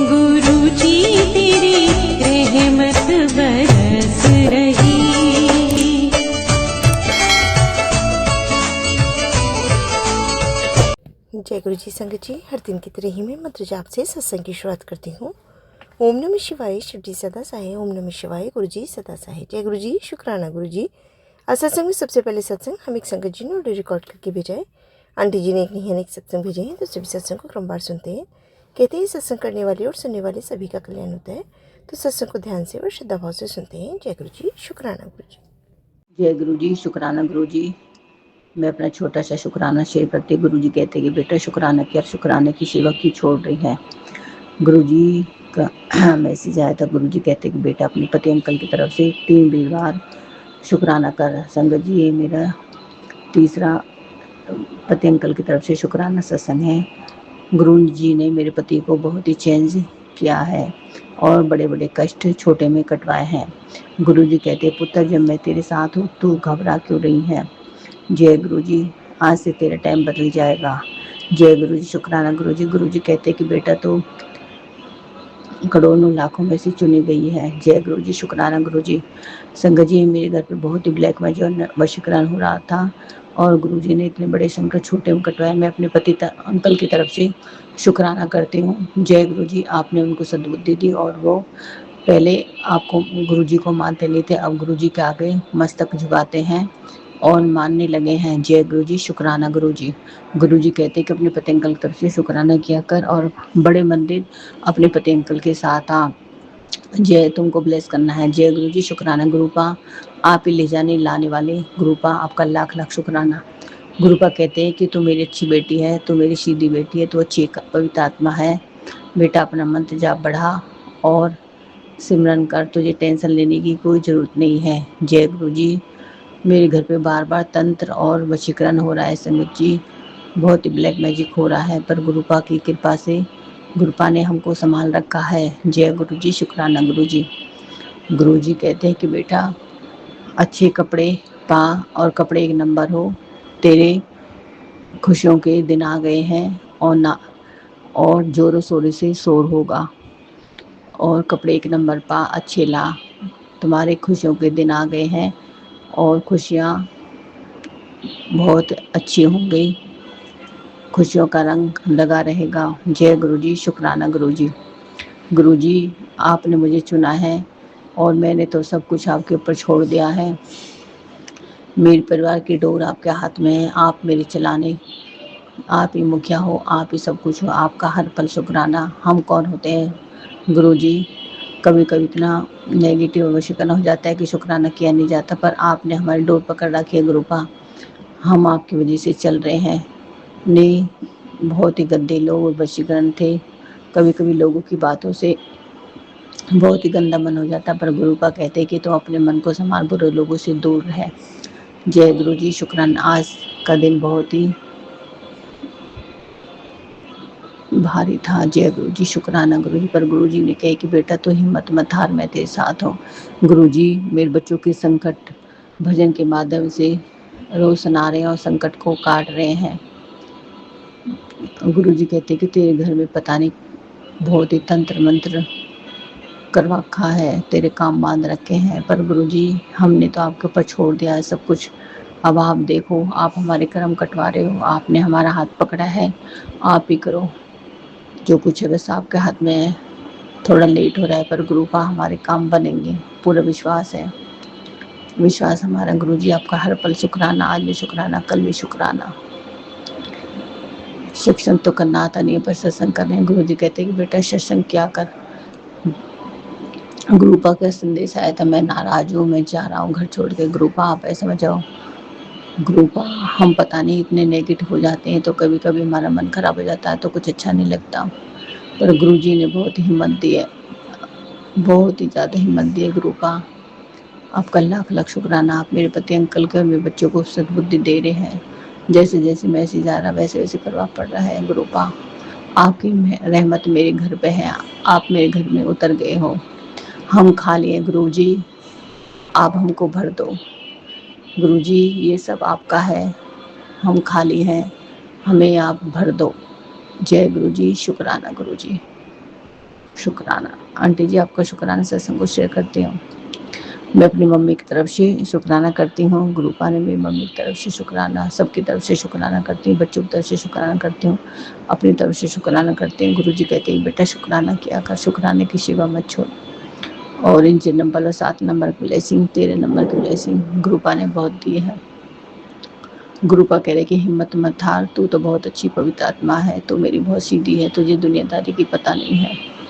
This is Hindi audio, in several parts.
गुरु जी तेरी रहमत बरस रही। जय गुरु जी। संगत जी, हर दिन की तरह ही मैं मंत्र जाप से सत्संग की शुरुआत करती हूँ। ओम नमः शिवाय, शिव जी सदा सहाय। ओम नमः शिवाय, गुरु जी सदा सहाय। जय गुरु जी, शुक्राना गुरु जी। आज सत्संग में सबसे पहले सत्संग हम एक संगत जी ने ऑडियो रिकॉर्ड करके भेजा है। आंटी जी ने एक नहीं अनेक सत्संग भेजे हैं, तो सभी सत्संग को क्रमवार सुनते हैं। कहते हैं सत्संग करने वाले और सुनने वाले सभी का कल्याण होता है, तो सत्संग को ध्यान से और श्रद्धा भाव से सुनते हैं। जय गुरु जी, शुक्राना गुरु जी। जय गुरु जी, शुक्राना गुरु जी। मैं अपना छोटा सा शुक्राना शेयर करती। गुरु जी कहते हैं कि बेटा शुक्राना किया, शुक्राने की सेवा क्यों छोड़ रही है। गुरु जी का मैसेज आया था। गुरु जी कहते हैं कि बेटा अपने पति अंकल की तरफ से 3 बार शुक्राना कर। संगत जी, ये मेरा तीसरा पति अंकल की तरफ से शुक्राना सत्संग है। गुरु जी ने मेरे पति को बहुत ही चेंज किया है और बड़े बड़े कष्ट छोटे में कटवाए हैं। गुरु जी कहते, पुत्र जब मैं तेरे साथ हूँ तू घबरा क्यों रही है। जय गुरु जी, आज से तेरा टाइम बदल जाएगा। जय गुरु जी, शुक्राना गुरु जी। गुरु जी कहते कि बेटा तो करोड़ों लाखों में से चुनी गई है। जय गुरु जी, शुक्राना गुरु जी। संगत जी, मेरे घर पे बहुत ही ब्लैक मैजिक वशीकरण हो रहा था और गुरु जी ने इतने बड़े संकट छोटे में कटवाए। मैं अपने पति अंकल की तरफ से शुक्राना करती हूँ। जय गुरु जी, आपने उनको सद्बुद्धि दी और वो पहले आपको गुरु जी को मानते नहीं थे, अब गुरु जी के आगे मस्तक झुकाते हैं और मानने लगे हैं। जय गुरु जी, शुक्राना गुरु जी। गुरु जी कहते हैं कि अपने पति अंकल की तरफ से शुक्राना किया कर और बड़े मंदिर अपने पति अंकल के साथ आ। जय, तुमको ब्लेस करना है। जय गुरु जी, शुक्राना गुरुपा। आप ही ले जाने लाने वाले गुरुपा, आपका लाख लाख शुक्राना। गुरुपा कहते हैं कि तू मेरी अच्छी बेटी है, तू मेरी सीधी बेटी है, तू अच्छी पवित्र आत्मा है। बेटा अपना मंत्र जाप बढ़ा और सिमरन कर, तुझे टेंशन लेने की कोई ज़रूरत नहीं है। जय गुरु जी। मेरे घर पे बार बार तंत्र और वशीकरण हो रहा है संगत जी, बहुत ही ब्लैक मैजिक हो रहा है, पर गुरुपा की कृपा से गुरुपा ने हमको संभाल रखा है। जय गुरु जी, शुक्राना गुरु जी। गुरु जी कहते हैं कि बेटा अच्छे कपड़े पा और कपड़े एक नंबर हो, तेरे खुशियों के दिन आ गए हैं और जोरों शोरों से शोर होगा और कपड़े एक नंबर पा, अच्छे ला, तुम्हारे खुशियों के दिन आ गए हैं और खुशियाँ बहुत अच्छी होंगी, खुशियों का रंग लगा रहेगा। जय गुरु जी, शुक्राना गुरु जी। गुरु जी, आपने मुझे चुना है और मैंने तो सब कुछ आपके ऊपर छोड़ दिया है। मेरे परिवार की डोर आपके हाथ में है, आप मेरे चलाने, आप ही मुखिया हो, आप ही सब कुछ हो, आपका हर पल शुक्राना। हम कौन होते हैं गुरु जी, कभी कभी इतना नेगेटिव वशीकरण हो जाता है कि शुक्राना किया नहीं जाता, पर आपने हमारी डोर पकड़ रखी है गुरुपा, हम आपकी वजह से चल रहे हैं। नहीं, बहुत ही गंदे लोग वशीकरण थे, कभी कभी लोगों की बातों से बहुत ही गंदा मन हो जाता, पर गुरुपा कहते कि तो अपने मन को संभाल, बुरे लोगों से दूर रहे। जय गुरु जी, शुक्राना। आज का दिन बहुत ही भारी था। जय गुरु जी, शुक्राना गुरु जी। पर गुरु जी ने कहे कि बेटा तो हिम्मत मत हार, मैं तेरे साथ हूँ। गुरु जी मेरे बच्चों के संकट भजन के माध्यम से रोज सुना रहे हैं और संकट को काट रहे हैं। गुरु जी कहते कि तेरे घर में पता नहीं बहुत ही तंत्र मंत्र करवा रखा है, तेरे काम बांध रखे हैं, पर गुरु जी हमने तो आपके ऊपर छोड़ दिया है सब कुछ। अब आप देखो, आप हमारे कर्म कटवा रहे हो, आपने हमारा हाथ पकड़ा है, आप ही करो जो कुछ है, बस आपके हाथ में है। थोड़ा लेट हो रहा है पर गुरुपा हमारे काम बनेंगे, पूरा विश्वास है। विश्वास हमारा गुरु जी, आपका हर पल शुक्राना, आज भी शुक्राना, कल भी शुक्राना। सत्संग तो करना आता नहीं है पर सत्संग कर रहे हैं। गुरु जी कहते हैं कि बेटा सत्संग क्या कर। गुरुपा का संदेश आया था, मैं नाराज हूँ, मैं जा रहा हूँ घर छोड़ के। गुरुपा आप ऐसे समझ जाओ, गुरुपा हम पता नहीं इतने नेगेटिव हो जाते हैं, तो कभी कभी हमारा मन खराब हो जाता है, तो कुछ अच्छा नहीं लगता, पर गुरु जी ने बहुत हिम्मत दी है, बहुत ही ज़्यादा हिम्मत दी है। गुरुपा आपका लाख लाख शुक्राना। आप मेरे पति अंकल के और मेरे बच्चों को सद्बुद्धि दे रहे हैं। जैसे जैसे मैसेज आ रहा वैसे वैसे प्रभाव पड़ रहा है। गुरुपा आपकी रहमत मेरे घर पे है, आप मेरे घर में उतर गए हो। हम खाली हैं गुरु जी, आप हमको भर दो। गुरु जी ये सब आपका है, हम खाली हैं, हमें आप भर दो। जय गुरु जी, शुक्राना गुरु जी। शुक्राना। आंटी जी आपका शुक्राना सत्संग को शेयर करती हूँ। मैं अपनी मम्मी की तरफ से शुक्राना करती हूँ, ग्रुपा ने मेरी मम्मी की तरफ से शुक्राना, सबकी तरफ से शुक्राना करती हूँ, बच्चों की तरफ से शुक्राना करती हूँ, अपनी तरफ से शुक्राना करती हूँ। गुरुजी कहते हैं बेटा शुक्राना किया कर, शुक्राने की सेवा मत छोड़। और इन 6 नंबर और 7 नंबर की ब्लेसिंग, 13 नंबर की ब्लेसिंग ग्रुपा ने बहुत दी है। गुरुपा कह रहे कि हिम्मत मत हार, तू तो बहुत अच्छी पवित्र आत्मा है, तू मेरी बहुत सीधी है, तुझे दुनियादारी की पता नहीं है।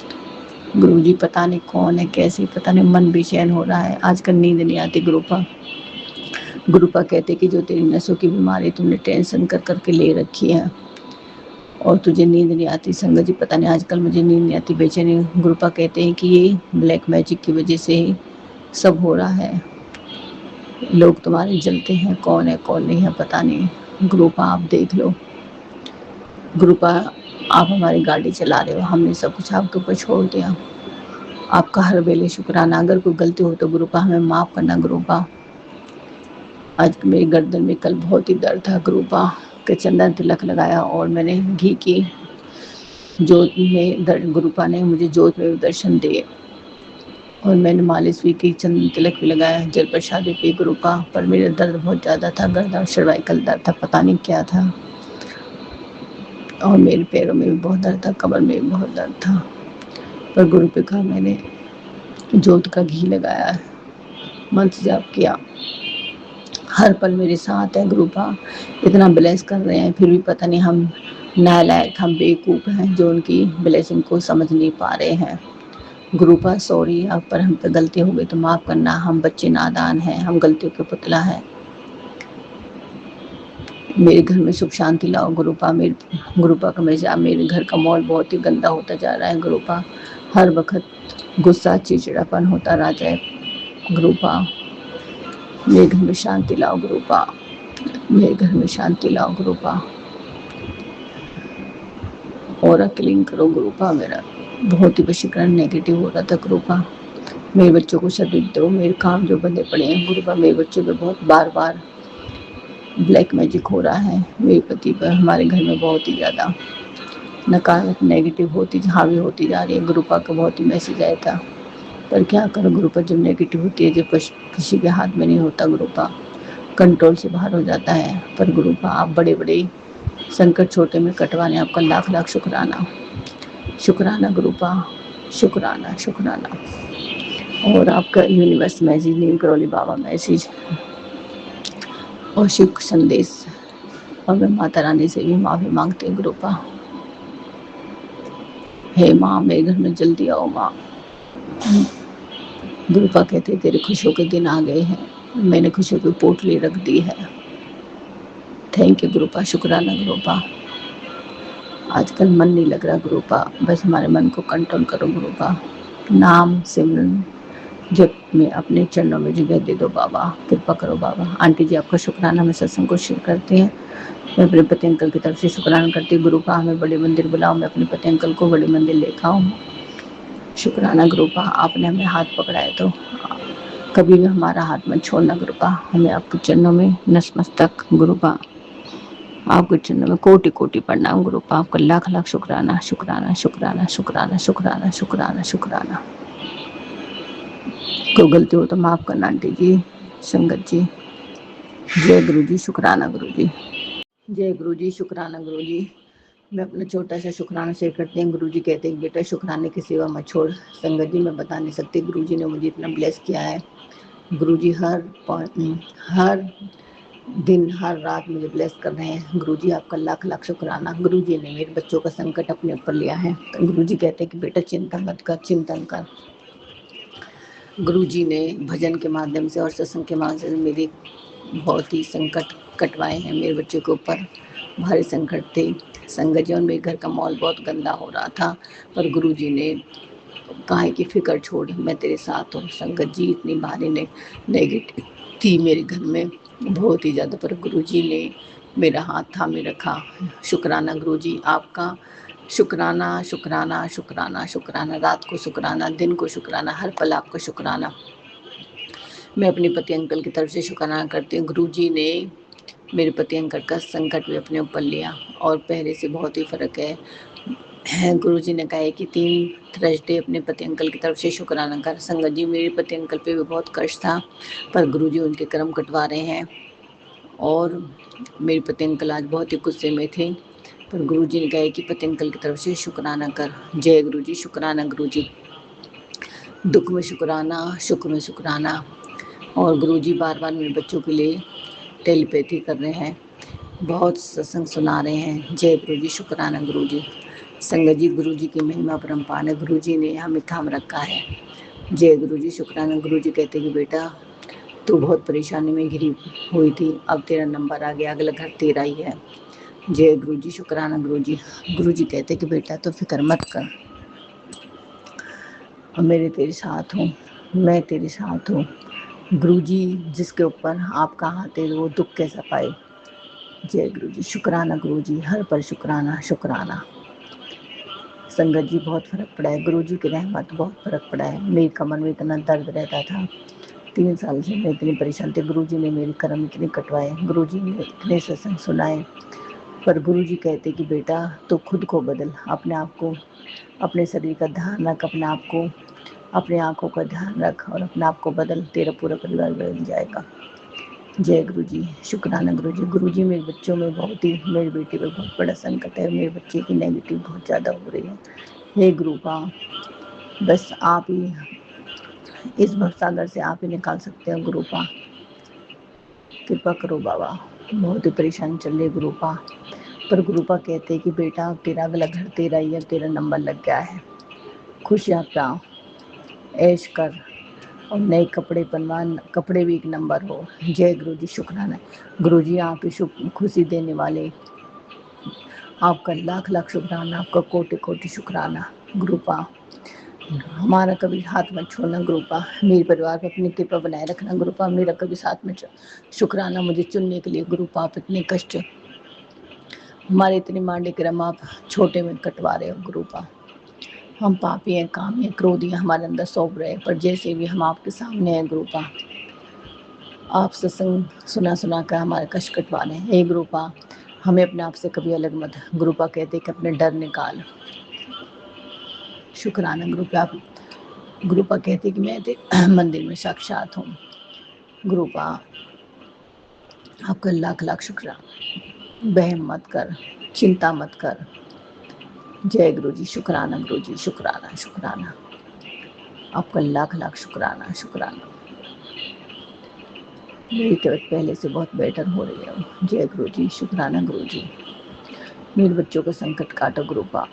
गुरुजी पता नहीं कौन है, कैसे, पता नहीं, मन बेचैन हो रहा है, आजकल नींद नहीं आती। गुरुपा कहते कि जो तेरी नसों की बीमारी तुमने टेंशन कर करके ले रखी है और तुझे नींद नहीं आती। संगत जी पता नहीं आजकल मुझे नींद नहीं आती, बेचैनी। गुरुपा कहते हैं कि ये ब्लैक मैजिक की वजह से ही सब हो रहा है, लोग तुम्हारे जलते हैं, कौन है कौन नहीं है पता नहीं। गुरुपा आप देख लो, गुरुपा आप हमारी गाड़ी चला रहे हो, हमने सब कुछ आपके ऊपर छोड़ दिया, आपका हर वेले शुक्राना। अगर कोई गलती हो तो गुरुपा हमें माफ़ करना। गुरुपा आज मेरी गर्दन में कल बहुत ही दर्द था, गुरुपा के चंदन तिलक लगाया और मैंने घी की जोत में, गुरुपा ने मुझे जोत में दर्शन दिए और मैंने मालिश भी की, चंदन तिलक भी लगाया, जल प्रसाद भी पी गुरुपा। पर मेरा दर्द बहुत ज़्यादा था, गर्दन सर्वाइकल दर्द था, पता नहीं क्या था, और मेरे पैरों में भी बहुत दर्द था, कमर में भी बहुत दर्द था। पर गुरु पे कहा, मैंने जोत का घी लगाया, मंत्र जाप किया, हर पल मेरे साथ है। गुरुपा इतना ब्लेस कर रहे हैं, फिर भी पता नहीं हम नालायक, हम बेवकूफ़ हैं जो उनकी ब्लेसिंग को समझ नहीं पा रहे हैं। गुरुपा सॉरी, आप पर हम पे गलती हो गई तो माफ़ करना, हम बच्चे नादान हैं, हम गलतियों के पुतला हैं। मेरे घर में सुख शांति लाओ गुरुपा। गुरुपा का मेरे घर का माहौल बहुत ही गंदा होता जा रहा है गुरुपा, हर वक्त गुस्सा चिड़चिड़ापन होता रह जाए गुरुपा। मेरे घर में शांति लाओ गुरुपा, मेरे घर में शांति लाओ गुरुपा, और क्लीन करो गुरुपा। मेरा बहुत ही वशीकरण नेगेटिव हो रहा था गुरुपा। मेरे बच्चों को सर्विस दो, मेरे काम जो बंदे पड़े हैं गुरुपा, मेरे बच्चों पे बहुत बार बार ब्लैक मैजिक हो रहा है, मेरे पति पर, हमारे घर में बहुत ही ज़्यादा नकारात्मक नेगेटिव हावी होती जा रही है। गुरुपा का बहुत ही मैसेज आया था, पर क्या करो गुरुपा, जब नेगेटिव होती है, जब किसी के हाथ में नहीं होता, गुरुपा कंट्रोल से बाहर हो जाता है। पर गुरुपा आप बड़े बड़े संकट छोटे में कटवाने आपका लाख लाख शुक्राना। शुक्राना गुरुपा, शुक्राना शुक्राना। और आपका यूनिवर्स मैसेज, नीम करौली बाबा मैसेज और शिव संदेश, और मैं माता रानी से भी माफ़ी मांगती हूँ गुरुपा। हे माँ, मेरे घर में जल्दी आओ माँ। गुरुपा कहते तेरे खुशियों के दिन आ गए हैं, मैंने खुशियों की पोटली रख दी है। थैंक यू गुरुपा, शुक्राना गुरुपा। आजकल मन नहीं लग रहा गुरुपा, बस हमारे मन को कंट्रोल करो गुरुपा। नाम सिमरन जब में अपने चरणों में जगह दे दो बाबा, कृपा करो बाबा। आंटी जी आपका शुक्राना मैं सत्संग को शेयर करती हैं। मैं अपने पति अंकल की तरफ से शुक्राना करती हूँ। गुरुपा हमें बड़े मंदिर बुलाओ, मैं अपने पति अंकल को बड़े मंदिर लेकर आऊँ। शुक्राना गुरुपा, आपने हमें हाथ पकड़ा है तो कभी भी हमारा हाथ मत छोड़ना गुरुपा। हमें आपके चरणों में नतमस्तक गुरुपा, आपके चरणों में कोटि कोटि प्रणाम गुरुपा। आपका लाख लाख शुक्राना, शुक्राना शुक्राना शुक्राना शुक्राना शुक्राना शुक्राना। कोई गलती हो तो माफ़ करना आंटी जी, संगत जी। जय गुरु जी, शुक्राना गुरु जी। जय गुरु जी, शुक्राना गुरु जी। मैं अपना छोटा सा शुक्राना शेयर करती हूँ। गुरु जी कहते हैं बेटा शुक्राने की सेवा मत छोड़। संगत जी मैं बता नहीं सकती, गुरु जी ने मुझे इतना ब्लेस किया है। गुरु जी हर दिन हर रात मुझे ब्लेस कर रहे हैं। गुरु जी आपका लाख लाख शुक्राना। गुरु जी ने मेरे बच्चों का संकट अपने ऊपर लिया है। तो गुरु जी कहते हैं कि बेटा चिंता मत कर, चिंतन कर। गुरु जी ने भजन के माध्यम से और सत्संग के माध्यम से मेरे बहुत ही संकट कटवाए हैं। मेरे बच्चों के ऊपर भारी संकट थे संगत जी, और मेरे घर का माहौल बहुत गंदा हो रहा था, पर गुरु जी ने कहा कि फिक्र छोड़, मैं तेरे साथ हूँ। संगत जी इतनी भारी नेगेटिव थी मेरे घर में बहुत ही ज़्यादा, पर गुरु जी ने मेरा हाथ थामे रखा। शुक्राना गुरु जी आपका, शुक्राना शुक्राना शुक्राना शुक्राना। रात को शुक्राना, दिन को शुक्राना, हर पल आपका शुक्राना। मैं अपने पति अंकल की तरफ से शुक्राना करती हूँ। गुरु जी ने मेरे पति अंकल का संकट भी अपने ऊपर लिया और पहले से बहुत ही फ़र्क है। गुरुजी ने कहा है कि 3 थर्सडे अपने पति अंकल की तरफ से शुक्राना कर। संगत जी, मेरे पति अंकल पे भी बहुत कष्ट था, पर गुरुजी उनके कर्म कटवा रहे हैं और मेरे पति अंकल आज बहुत ही गुस्से में थे, पर गुरुजी ने कहा है कि पति अंकल की तरफ से शुक्राना कर। जय गुरुजी, शुक्राना गुरुजी। दुख में शुक्राना, सुख में शुक्राना। और गुरुजी बार-बार मेरे बच्चों के लिए टेलीपैथी कर रहे हैं, बहुत सत्संग सुना रहे हैं। जय गुरुजी, शुक्राना गुरुजी। संगत जी, गुरुजी की महिमा परम्पार है, गुरुजी ने हमें थाम रखा है। जय गुरुजी, शुक्राना। गुरुजी कहते कि बेटा तू बहुत परेशानी में घिरी हुई थी, अब तेरा नंबर आ गया, अगला घर तेरा ही है। जय गुरुजी, शुक्राना गुरुजी। गुरुजी कहते कि बेटा तो फिक्र मत कर, मेरे तेरे साथ हूँ, मैं तेरे साथ हूँ। गुरुजी जिसके ऊपर आपका हाथ है वो दुख कैसा पाए। जय गुरुजी, शुक्राना गुरुजी, हर पर शुक्राना शुक्राना। संगत जी, बहुत फ़र्क पड़ा है, गुरुजी की रहमत, बहुत फ़र्क पड़ा है। मेरी कमर में इतना दर्द रहता था, 3 साल से मैं इतनी परेशान थी। गुरुजी ने मेरे कर्म इतने कटवाए, गुरुजी ने इतने सत्संग सुनाए, पर गुरुजी कहते कि बेटा तो खुद को बदल, अपने आप को, अपने शरीर का ध्यान रख, अपने आप को, अपने आँखों का ध्यान रख और अपने आप को बदल, तेरा पूरा परिवार बदल जाएगा। जय गुरुजी, शुक्राना गुरुजी। गुरुजी मेरे बच्चों में बहुत ही, मेरी बेटी पे बहुत बड़ा संकट है, मेरे बच्चे की नेगेटिव बहुत ज़्यादा हो रही है। हे गुरुपा, बस आप ही इस भवसागर से आप ही निकाल सकते हो गुरुपा, कृपा करो बाबा, बहुत ही परेशानी चल रही है गुरुपा। पर गुरुपा कहते हैं कि बेटा तेरा अगला घर तेरा ही है, तेरा नंबर लग गया है, खुशियाँ पा, ऐश कर और नए कपड़े बनवा, कपड़े भी एक नंबर हो। जय गुरुजी, शुक्राना गुरुजी, आप ही खुशी देने वाले, आपका लाख लाख शुक्राना, आपका कोटि कोटि शुक्राना गुरुपा। हमारा कभी हाथ मत छोड़ना गुरुपा, मेरे परिवार पर अपनी कृपा बनाए रखना गुरुपा, मेरा कभी साथ में शुक्राना मुझे चुनने के लिए गुरुपा। आप इतने कष्ट हमारे इतने मांडे क्रम आप छोटे में कटवा रहे हो गुरुपा। हम पापी हैं, कामी हैं, क्रोधी हैं, हमारे अंदर सौंप रहे हैं, पर जैसे भी हम आपके सामने हैं गुरुपा, आप सत्संग सुना सुना कर हमारे कष्ट कटवा रहे हैं। हे गुरुपा, हमें अपने आप से कभी अलग मत। गुरुपा कहते कि अपने डर निकाल। शुक्राना गुरुपा। गुरुपा कहते कि मैं मंदिर में साक्षात हूँ। गुरुपा आपका लाख लाख शुक्राना, बहम मत कर, चिंता मत कर। जय गुरुजी, शुक्राना गुरुजी, शुक्राना शुक्राना, आपका लाख लाख शुक्राना शुक्राना। मेरी तबीयत पहले से बहुत बेटर हो रही है। जय गुरुजी, शुक्राना गुरुजी। मेरे बच्चों का संकट काटो गुरुपा,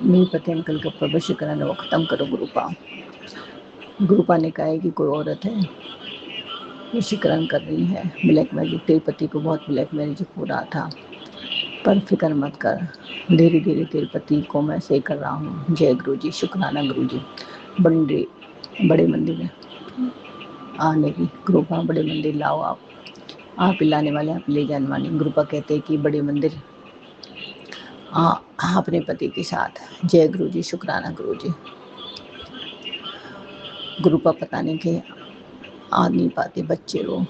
मेरे पति अंकल के ऊपर वशीकरण वो खत्म करो गुरुपा। गुरुपा ने कहा है कि कोई औरत है वशीकरण कर रही है, ब्लैक मैजिक, तेरे पति को बहुत ब्लैक मैजिक हो रहा था, पर फिक्र मत कर, धीरे धीरे तेरे पति को मैं सही कर रहा हूँ। जय गुरुजी, शुक्राना गुरुजी। बड़े मंदिर में आने की कृपा, बड़े मंदिर लाओ आप ही लाने वाले, आप ले जाने वाले। गुरुपा कहते हैं कि बड़े मंदिर अपने पति के साथ। जय गुरुजी, शुक्राना गुरुजी। गुरुपा पता नहीं कि आ नहीं पाते बच्चे लोग,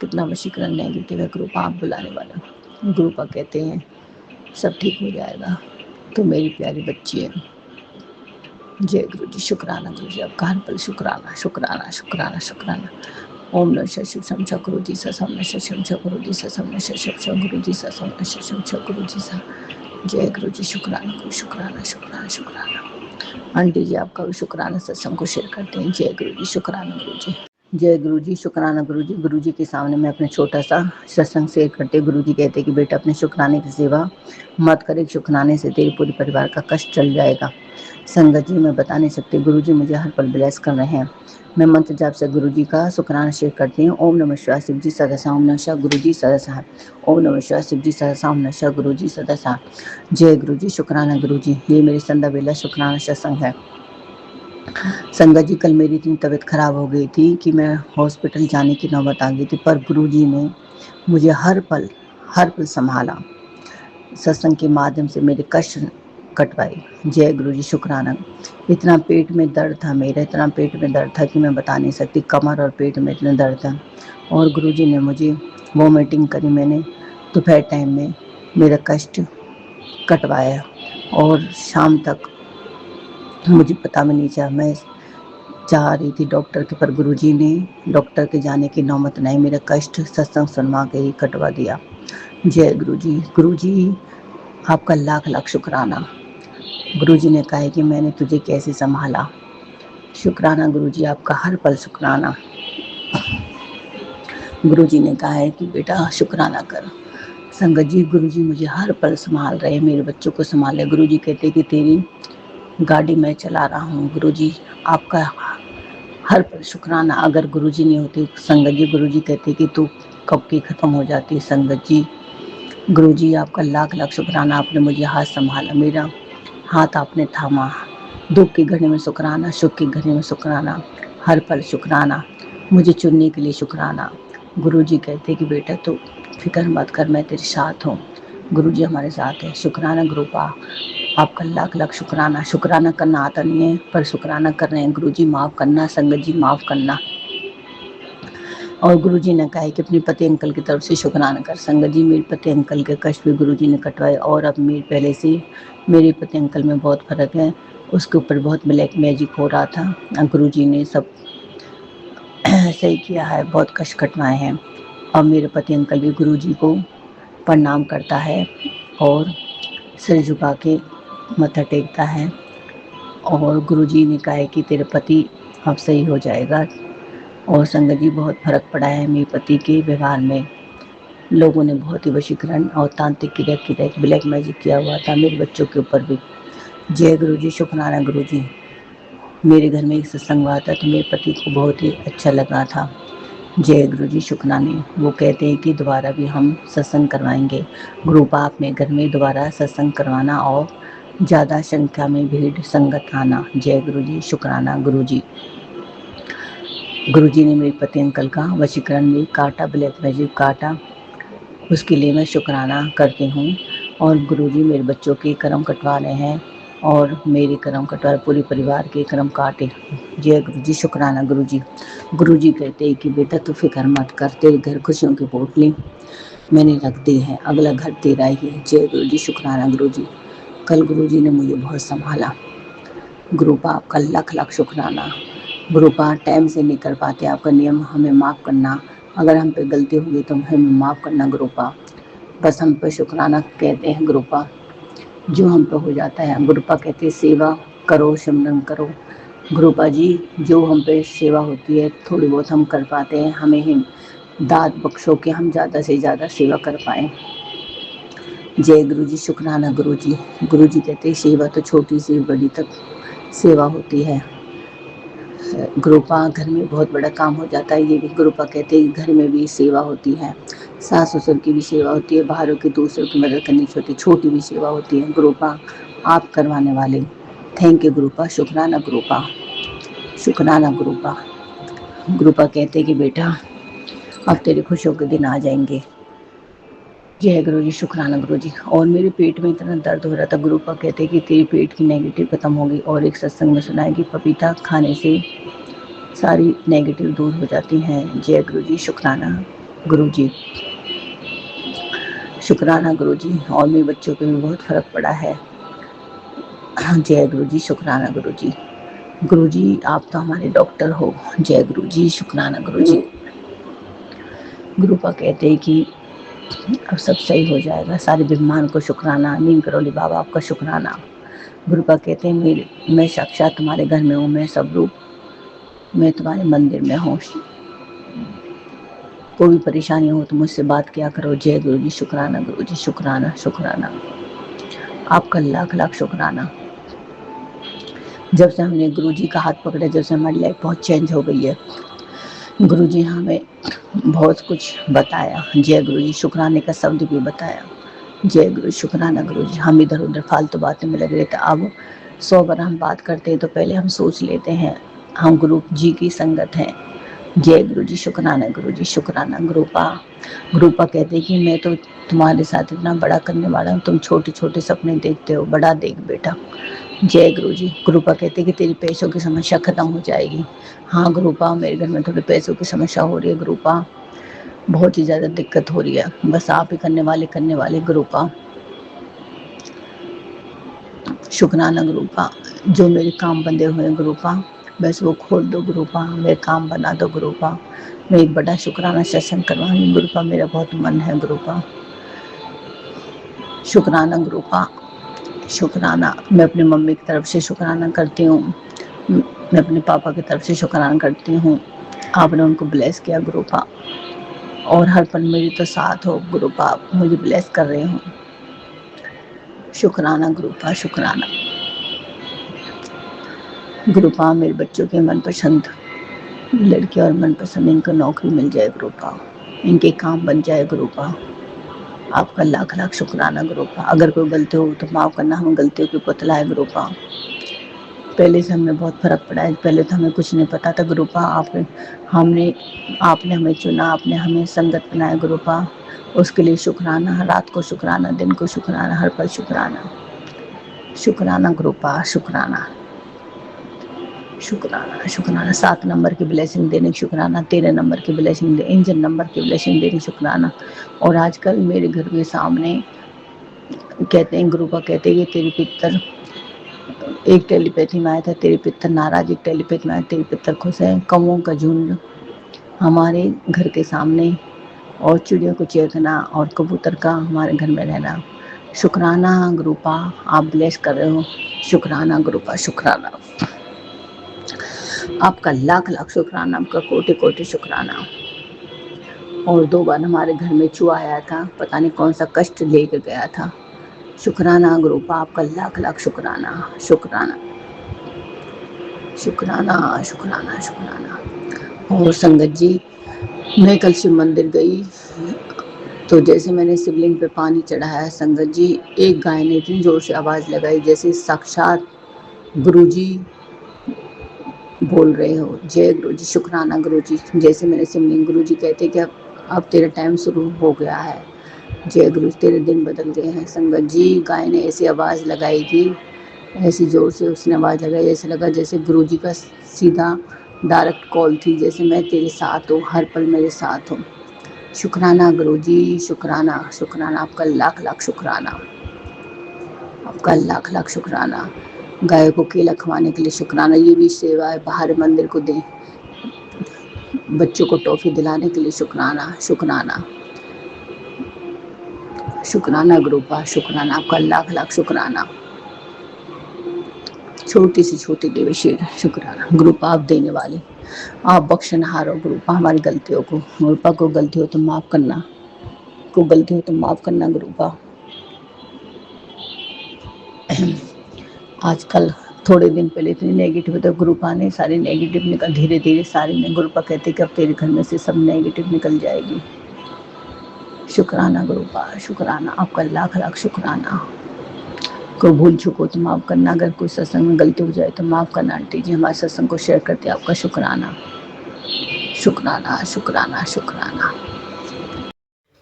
कितना वशीकरण नेगेटिव है गुरुपा, आप बुलाने वाला। गुरुपा कहते हैं सब ठीक हो जाएगा, तो मेरी प्यारी बच्ची है। जय गुरुजी, शुक्राना गुरुजी, आपका हर पल शुक्राना शुक्राना शुक्राना शुक्राना। ओम नमः शिव शम गुरुजी सम नमः शिव शम गुरुजी सम नमः शिव शम गुरुजी सम नमः शिव शम गुरुजी सा। जय गुरुजी, शुक्राना गुरु, शुक्राना शुक्राना शुक्राना। आंटी जी आपका भी शुक्राना सत्संग को शेयर करते हैं। जय गुरुजी, शुक्राना गुरुजी। जय गुरुजी, शुक्राना गुरुजी। गुरुजी के सामने मैं अपना छोटा सा सत्संग शेयर करते। गुरुजी कहते कि बेटा अपने शुक्राने की सेवा मत करे, शुक्राने से तेरे पूरे परिवार का कष्ट चल जाएगा। संगत जी मैं बता नहीं सकती, गुरुजी मुझे हर पल ब्लेस कर रहे हैं। मैं मंत्र जाप से गुरुजी का शुक्राना शेयर करती हूँ। ओम नमः शिवाय, शिव जी सदा साम नशा, गुरुजी सदा सा। ओम नमः शिवाय, शिव जी सदा साम नशा, गुरुजी सदा सा। जय गुरुजी, शुक्राना गुरुजी। ये मेरी संध्या बेला शुक्राना सत्संग है। संगत जी कल मेरी इतनी तबीयत खराब हो गई थी कि मैं हॉस्पिटल जाने की नौबत आ गई थी, पर गुरुजी ने मुझे हर पल संभाला। सत्संग के माध्यम से मेरे कष्ट कटवाई। जय गुरुजी, शुक्राना। इतना पेट में दर्द था, मेरा इतना पेट में दर्द था कि मैं बता नहीं सकती, कमर और पेट में इतना दर्द था। और गुरुजी ने मुझे वॉमिटिंग करी, मैंने दोपहर टाइम में मेरा कष्ट कटवाया और शाम तक मुझे पता भी नहीं चला। मैं चाह रही थी डॉक्टर के, पर गुरुजी ने डॉक्टर के जाने की नौबत नहीं, मेरा कष्ट सत्संग सुनवा के ही कटवा दिया। जय गुरुजी। गुरुजी आपका लाख लाख शुक्राना। गुरुजी ने कहा है कि मैंने तुझे कैसे संभाला। शुक्राना गुरुजी आपका, हर पल शुक्राना। गुरुजी ने कहा है कि बेटा शुक्राना कर। संगत जी, गुरुजी मुझे हर पल संभाल रहे हैं, मेरे बच्चों को संभाले। गुरुजी कहते कि तेरी गाड़ी मैं चला रहा हूँ। गुरुजी आपका हर पल शुक्राना। अगर गुरुजी नहीं होते संगत जी, गुरुजी कहते कि तू कब की खत्म हो जाती। संगत जी, गुरुजी आपका लाख लाख शुक्राना, आपने मुझे हाथ संभाला, मेरा हाथ आपने थामा। दुख की घड़ी में शुक्राना, सुख की घड़ी में शुक्राना, हर पल शुक्राना, मुझे चुनने के लिए शुक्राना। गुरुजी कहते कि बेटा तू फिक्र मत कर, मैं तेरे साथ हूँ। गुरुजी हमारे साथ है। शुक्राना गुरुपा, आपका लाख लाख शुक्राना। शुक्राना करना आता नहीं है, पर शुक्राना कर रहे हैं। गुरुजी माफ़ करना, संगत जी माफ़ करना। और गुरुजी ने कहा है कि अपने पति अंकल की तरफ से शुक्राना कर। संगत जी, मेरे पति अंकल के कष्ट भी गुरुजी ने कटवाए, और अब मेरे पहले से मेरे पति अंकल में बहुत फ़र्क है। उसके ऊपर बहुत ब्लैक मैजिक हो रहा था, गुरुजी ने सब सही किया है, बहुत कष्ट कटवाए हैं। अब मेरे पति अंकल भी गुरुजी को प्रणाम करता है और सिर झुका के माथा टेकता है। और गुरुजी ने कहा है कि तेरे पति अब सही हो जाएगा। और संगत जी, बहुत फ़र्क पड़ा है मेरे पति के व्यवहार में। लोगों ने बहुत ही वशीकरण और तांत्रिक क्रिया ब्लैक मैजिक किया हुआ था मेरे बच्चों के ऊपर भी। जय गुरुजी, शुक्राना गुरुजी। मेरे घर में एक सत्संग हुआ था तो मेरे पति को बहुत ही अच्छा लगा था। जय गुरुजी, शुक्राने। वो कहते हैं कि दोबारा भी हम सत्संग करवाएंगे। ग्रुप आप में घर में दोबारा सत्संग करवाना और ज़्यादा संख्या में भीड़ संगत आना। जय गुरुजी, शुक्राना गुरुजी। गुरुजी ने मेरे पति अंकल का वशीकरण में काटा, ब्लैक मैजिक काटा, उसके लिए मैं शुक्राना करती हूँ। और गुरुजी मेरे बच्चों के कर्म कटवा रहे हैं और मेरे कर्म कटवा, पूरे परिवार के कर्म काटे। जय गुरुजी, शुक्राना गुरुजी। गुरुजी कहते हैं कि बेटा तू फिक्र मत कर, तेरे घर खुशियों की पोटली मैंने रख दी है, अगला घर तेरा ही है। जय गुरुजी, शुक्राना गुरुजी। कल गुरुजी ने मुझे बहुत संभाला। गुरुपा आपका लाख लाख शुक्राना। गुरुपा टाइम से नहीं कर पाते, आपका नियम हमें माफ़ करना। अगर हम पे गलती होगी तो हमें माफ़ करना गुरुपा। बस हम पे शुक्राना कहते हैं गुरुपा, जो हम पे हो जाता है। गुरुपा कहते हैं सेवा करो, सिमरन करो। गुरुपा जी, जो हम पे सेवा होती है थोड़ी बहुत हम कर पाते हैं, हमें ही दाद बख्शो कि हम ज़्यादा से ज़्यादा सेवा कर पाएँ। जय गुरुजी, शुक्राना गुरुजी। गुरुजी कहते हैं सेवा तो छोटी से बड़ी तक सेवा होती है। गुरुपा घर में बहुत बड़ा काम हो जाता है, ये भी गुरुपा कहते हैं घर में भी सेवा होती है, सास ससुर की भी सेवा होती है, बाहरों की दूसरों की मदद करनी छोटी भी सेवा होती है। गुरुपा आप करवाने वाले, थैंक यू गुरुपा, शुक्राना गुरुपा, शुक्राना गुरुपा। गुरुपा कहते हैं कि बेटा अब तेरे खुशियों के दिन आ जाएंगे। जय गुरुजी, शुक्राना गुरुजी। और मेरे पेट में इतना दर्द हो रहा था, गुरुपा कहते कि तेरे पेट की नेगेटिव खत्म होगी। और एक सत्संग में सुना है कि पपीता खाने से सारी नेगेटिव दूर हो जाती हैं। जय गुरुजी, शुक्राना गुरुजी, शुक्राना गुरुजी। और मेरे बच्चों पे भी बहुत फ़र्क पड़ा है। जय गुरुजी, शुक्राना गुरुजी। गुरुजी आप तो हमारे डॉक्टर हो। जय गुरुजी, शुक्राना गुरुजी। गुरुपा कहते हैं कि अब सब सही हो जाएगा, सारे बीमार को शुक्राना। नीम करोली बाबा आपका शुक्राना। गुरुपा कहते हैं मैं साक्षात तुम्हारे घर में हूँ, मैं सब रूप मैं तुम्हारे मंदिर में हूँ, कोई भी परेशानी हो तो मुझसे बात किया करो। जय गुरुजी, शुक्राना गुरुजी, शुक्राना शुक्राना, आपका लाख लाख शुक्राना। जब से हमने गुरुजी का हाथ पकड़ा, जब से हमारी लाइफ बहुत चेंज हो गई है। गुरुजी हमें बहुत कुछ बताया। जय गुरुजी, शुक्राने का शब्द भी बताया। जय गुरु, शुक्राना गुरुजी। हम इधर उधर फालतू बातें में लगे रहते, अब 100 बार हम बात करते हैं तो पहले हम सोच लेते हैं हम गुरु जी की संगत हैं। जय गुरुजी, शुक्राना गुरुजी, शुक्राना गुरुपा। गुरुपा कहते हैं कि मैं तो तुम्हारे साथ इतना बड़ा करने वाला हूँ, तुम छोटे छोटे सपने देखते हो, बड़ा देख बेटा। जय गुरुजी। गुरुपा कहते हैं कि तेरी पैसों की समस्या खत्म हो जाएगी। हाँ गुरुपा, मेरे घर में थोड़ी पैसों की समस्या हो रही है गुरुपा, बहुत ही ज़्यादा दिक्कत हो रही है, बस आप ही करने वाले गुरुपा। शुक्राना गुरुपा, जो मेरे काम बंधे हुए हैं गुरुपा, बस वो खोल दो गुरुपा, मेरे काम बना दो गुरुपा। मैं एक बड़ा शुक्राना सत्संग करवाऊंगी गुरुपा, मेरा बहुत मन है गुरुपा। शुक्राना गुरुपा, शुक्राना। मैं अपनी मम्मी की तरफ से शुक्राना करती हूँ, मैं अपने पापा की तरफ से शुक्राना करती हूँ। आपने उनको ब्लेस किया गुरुपा, और हर पल मेरी तो साथ हो गुरुपा, आप मुझे ब्लेस कर रहे हो। शुक्राना गुरुपा, शुक्राना गुरुपा। मेरे बच्चों के मनपसंद लड़की और मनपसंद इनको नौकरी मिल जाए गुरुपा, इनके काम बन जाए गुरुपा। आपका लाख लाख शुक्राना गुरुपा। अगर कोई गलती हो तो माफ़ करना, हम गलतियों की पुतला है गुरुपा। पहले से हमें बहुत फ़र्क पड़ा है, पहले तो हमें कुछ नहीं पता था गुरुपा। आपने हमें चुना, आपने हमें संगत बनाया गुरुपा, उसके लिए शुक्राना। रात को शुक्राना, दिन को शुक्राना, हर पल शुक्राना। शुक्राना गुरुपा, शुक्राना शुक्राना शुक्राना। 7 नंबर की ब्लेसिंग देने की शुक्राना, 13 नंबर की ब्लेसिंग, इंजन नंबर की ब्लेसिंग देने की शुक्राना। और आजकल मेरे घर के सामने कहते हैं गुरुपा, कहते हैं कि तेरी पितर, एक टेलीपैथी में आया था, तेरे पितर नाराज, एक टेलीपैथी में आया, तेरे पितर खुश है। कौओं का झुंड हमारे घर के सामने, और चिड़ियों को चेतना और कबूतर का हमारे घर में रहना। शुक्राना गुरुपा, आप ब्लेस कर रहे हो। शुक्राना गुरुपा, शुक्राना। आपका लाख लाख शुक्राना, आपका कोटि कोटि शुक्राना। और 2 बार हमारे घर में चूहा आया था, पता नहीं कौन सा कष्ट लेकर गया था। शुक्राना गुरुपा, आपका लाख लाख शुक्राना, शुक्राना शुक्राना शुक्राना शुक्राना। और संगत जी, मैं कल शिव मंदिर गई, तो जैसे मैंने शिवलिंग पे पानी चढ़ाया संगत जी, एक गाय ने इतनी जोर से आवाज़ लगाई जैसे साक्षात गुरुजी बोल रहे हो। जय गुरु जी, शुक्राना गुरु जी। जैसे मैंने शिवलिंग, गुरु जी कहते कि अब तेरा टाइम शुरू हो गया है। जय गुरु, तेरे दिन बदल गए हैं। संगत जी, गाय ने ऐसी आवाज़ लगाई थी, ऐसी ज़ोर से उसने आवाज़ लगाई, ऐसे लगा जैसे गुरु जी का सीधा डायरेक्ट कॉल थी, जैसे मैं तेरे साथ हूँ, हर पल मेरे साथ हूँ। शुक्राना गुरु जी, शुक्राना शुक्राना। आपका लाख लाख शुक्राना, आपका लाख लाख शुक्राना। गाय को केला खवाने के लिए शुक्राना, ये भी सेवा है। बाहर मंदिर को दें, बच्चों को टॉफ़ी दिलाने के लिए शुक्राना, शुक्राना शुक्राना गुरुपा, शुक्राना। आपका लाख लाख शुक्राना। छोटी से छोटी देवी शेर, शुक्राना गुरुपा। आप देने वाले, आप बख्शनहार हो गुरुपा हमारी गलतियों को। गुरुपा को गलती हो तो माफ़ करना, को गलती हो तो माफ़ करना गुरुपा। आजकल थोड़े दिन पहले इतनी नेगेटिव तो गुरुपा ने सारी नेगेटिव निकल, धीरे धीरे सारी ने, गुरुपा कहते कि अब तेरे घर में से सब नेगेटिव निकल जाएगी। शुक्राना गुरुपा, शुक्राना। आपका लाख लाख शुक्राना। कोई भूल चूक हो तो माफ़ करना, अगर कोई सत्संग में गलती हो जाए तो माफ़ करना। आंटी जी हमारे सत्संग को शेयर करते, आपका शुक्राना, शुक्राना शुक्राना शुक्राना।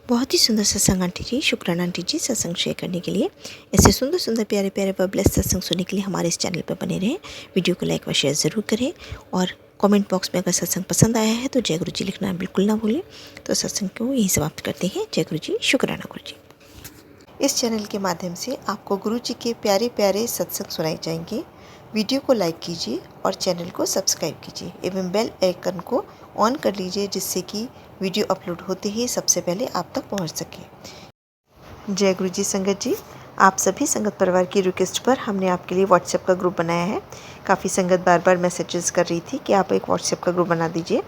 बहुत ही सुंदर सत्संग आंटी जी, शुक्राना आंटी जी सत्संग शेयर करने के लिए। ऐसे सुंदर सुंदर प्यारे प्यारे व ब्लेस सत्संग सुनने के लिए हमारे इस चैनल पर बने रहें। वीडियो को लाइक व शेयर ज़रूर करें, और कमेंट बॉक्स में अगर सत्संग पसंद आया है तो जय गुरु जी लिखना बिल्कुल ना भूलें। तो सत्संग को यहीं समाप्त करते हैं। जय गुरु जी, शुक्राना गुरु जी। इस चैनल के माध्यम से आपको गुरु जी के प्यारे प्यारे सत्संग सुनाए जाएंगे। वीडियो को लाइक कीजिए और चैनल को सब्सक्राइब कीजिए एवं बेल आइकन को ऑन कर लीजिए, जिससे कि वीडियो अपलोड होते ही सबसे पहले आप तक पहुंच सके। जय गुरु जी। संगत जी, आप सभी संगत परिवार की रिक्वेस्ट पर हमने आपके लिए व्हाट्सएप का ग्रुप बनाया है। काफ़ी संगत बार बार मैसेजेस कर रही थी कि आप एक व्हाट्सएप का ग्रुप बना दीजिए,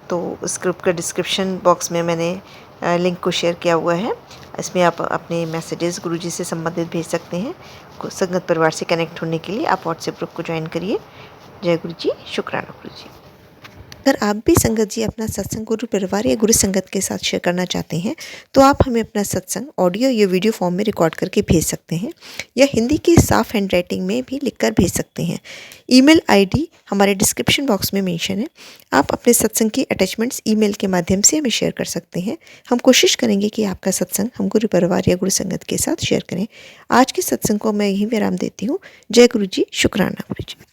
तो उस ग्रुप का डिस्क्रिप्शन बॉक्स में मैंने लिंक को शेयर किया हुआ है। इसमें आप अपने मैसेजेस गुरुजी से संबंधित भेज सकते हैं। संगत परिवार से कनेक्ट होने के लिए आप व्हाट्सएप ग्रुप को ज्वाइन करिए। जय गुरु जी, शुक्राना गुरु जी। अगर आप भी संगत जी अपना सत्संग गुरु परिवार या गुरु संगत के साथ शेयर करना चाहते हैं तो आप हमें अपना सत्संग ऑडियो या वीडियो फॉर्म में रिकॉर्ड करके भेज सकते हैं, या हिंदी के साफ हैंड राइटिंग में भी लिखकर भेज सकते हैं। ईमेल आईडी हमारे डिस्क्रिप्शन बॉक्स में मेंशन है। आप अपने सत्संग की अटैचमेंट्स ईमेल के माध्यम से हमें शेयर कर सकते हैं। हम कोशिश करेंगे कि आपका सत्संग हम गुरु परिवार या गुरु संगत के साथ शेयर करें। आज के सत्संग को मैं यहीं विराम देती हूँ। जय गुरु जी, शुक्राना गुरु जी।